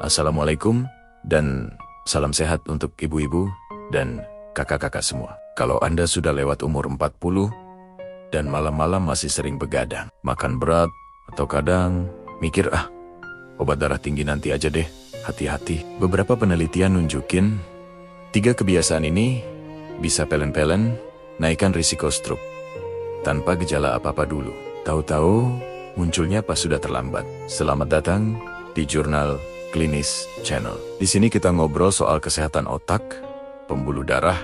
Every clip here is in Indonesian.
Assalamualaikum dan salam sehat untuk ibu-ibu dan kakak-kakak semua. Kalau Anda sudah lewat umur 40 dan malam-malam masih sering begadang, makan berat, atau kadang mikir obat darah tinggi nanti aja deh, hati-hati. Beberapa penelitian nunjukin 3 kebiasaan ini bisa pelen-pelen naikkan risiko stroke tanpa gejala apa-apa dulu. Tahu-tahu munculnya pas sudah terlambat. Selamat datang di Jurnal Klinis Channel. Di sini kita ngobrol soal kesehatan otak, pembuluh darah,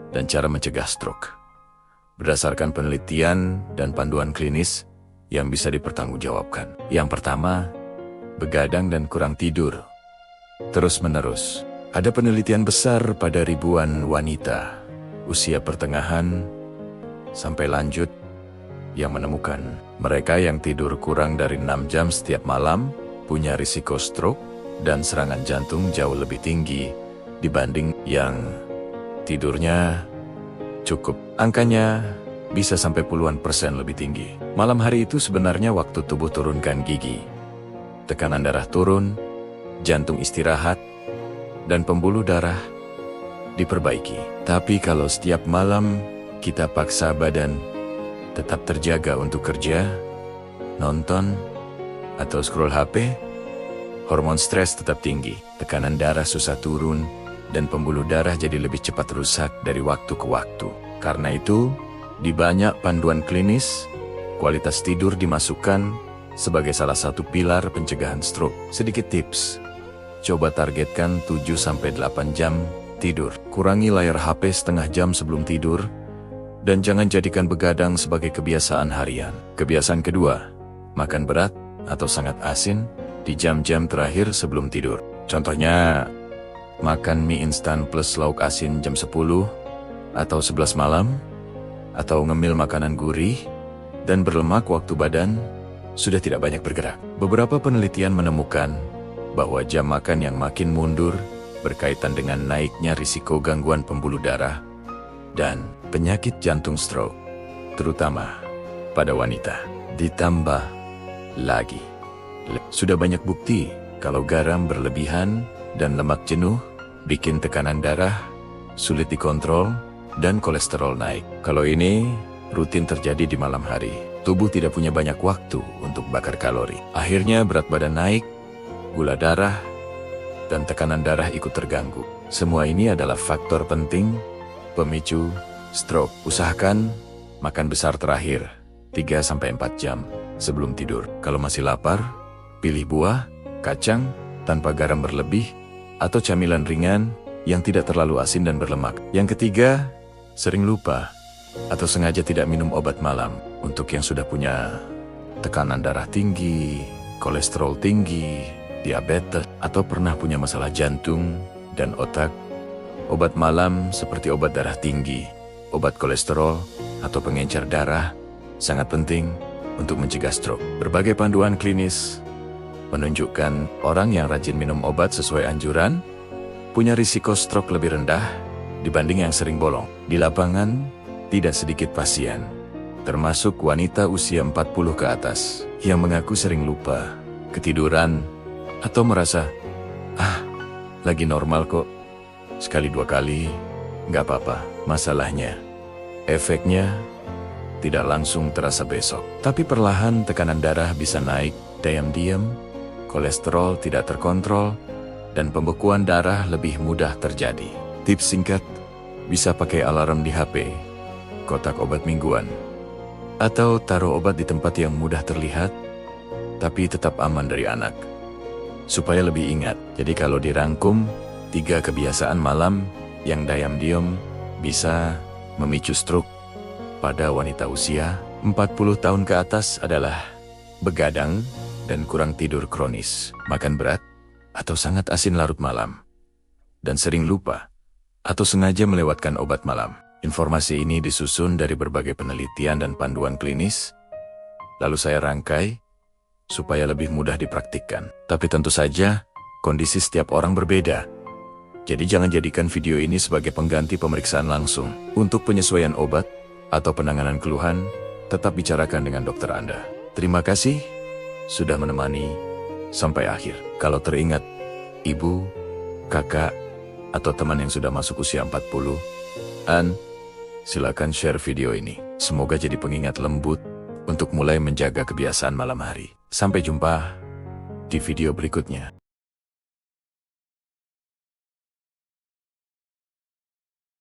dan cara mencegah stroke. Berdasarkan penelitian dan panduan klinis yang bisa dipertanggungjawabkan. Yang pertama, begadang dan kurang tidur terus-menerus. Ada penelitian besar pada ribuan wanita usia pertengahan sampai lanjut yang menemukan mereka yang tidur kurang dari 6 jam setiap malam punya risiko stroke dan serangan jantung jauh lebih tinggi dibanding yang tidurnya cukup. Angkanya bisa sampai puluhan persen lebih tinggi. Malam hari itu sebenarnya waktu tubuh turunkan gigi. Tekanan darah turun, jantung istirahat, dan pembuluh darah diperbaiki. Tapi kalau setiap malam kita paksa badan tetap terjaga untuk kerja, nonton, atau scroll HP, hormon stres tetap tinggi, tekanan darah susah turun, dan pembuluh darah jadi lebih cepat rusak dari waktu ke waktu. Karena itu, di banyak panduan klinis, kualitas tidur dimasukkan sebagai salah satu pilar pencegahan stroke. Sedikit tips, coba targetkan 7-8 jam tidur. Kurangi layar HP setengah jam sebelum tidur, dan jangan jadikan begadang sebagai kebiasaan harian. Kebiasaan kedua, makan berat atau sangat asin di jam-jam terakhir sebelum tidur. Contohnya, makan mie instan plus lauk asin jam 10 atau 11 malam, atau ngemil makanan gurih dan berlemak waktu badan sudah tidak banyak bergerak. Beberapa penelitian menemukan bahwa jam makan yang makin mundur berkaitan dengan naiknya risiko gangguan pembuluh darah dan penyakit jantung stroke, terutama pada wanita. Ditambah lagi, sudah banyak bukti kalau garam berlebihan dan lemak jenuh bikin tekanan darah sulit dikontrol dan kolesterol naik. Kalau ini rutin terjadi di malam hari, tubuh tidak punya banyak waktu untuk bakar kalori. Akhirnya berat badan naik, gula darah, dan tekanan darah ikut terganggu. Semua ini adalah faktor penting pemicu stroke. Usahakan makan besar terakhir 3-4 jam sebelum tidur. Kalau masih lapar, pilih buah, kacang, tanpa garam berlebih, atau camilan ringan yang tidak terlalu asin dan berlemak. Yang ketiga, sering lupa atau sengaja tidak minum obat malam. Untuk yang sudah punya tekanan darah tinggi, kolesterol tinggi, diabetes, atau pernah punya masalah jantung dan otak, obat malam seperti obat darah tinggi, obat kolesterol, atau pengencer darah sangat penting untuk mencegah stroke. Berbagai panduan klinis menunjukkan orang yang rajin minum obat sesuai anjuran punya risiko stroke lebih rendah dibanding yang sering bolong. Di lapangan, tidak sedikit pasien, termasuk wanita usia 40 ke atas, yang mengaku sering lupa, ketiduran, atau merasa, lagi normal kok, sekali 2 kali, nggak apa-apa. Masalahnya, efeknya tidak langsung terasa besok. Tapi perlahan tekanan darah bisa naik, diam-diam, kolesterol tidak terkontrol, dan pembekuan darah lebih mudah terjadi. Tips singkat, bisa pakai alarm di HP, kotak obat mingguan, atau taruh obat di tempat yang mudah terlihat, tapi tetap aman dari anak. Supaya lebih ingat, jadi kalau dirangkum, 3 kebiasaan malam yang diam-diam bisa memicu stroke pada wanita usia 40 tahun ke atas adalah begadang dan kurang tidur kronis, makan berat atau sangat asin larut malam, dan sering lupa atau sengaja melewatkan obat malam. Informasi ini disusun dari berbagai penelitian dan panduan klinis, lalu saya rangkai supaya lebih mudah dipraktikkan. Tapi tentu saja, kondisi setiap orang berbeda. Jadi jangan jadikan video ini sebagai pengganti pemeriksaan langsung. Untuk penyesuaian obat atau penanganan keluhan, tetap bicarakan dengan dokter Anda. Terima kasih sudah menemani sampai akhir. Kalau teringat, ibu, kakak, atau teman yang sudah masuk usia 40-an, silakan share video ini. Semoga jadi pengingat lembut untuk mulai menjaga kebiasaan malam hari. Sampai jumpa di video berikutnya.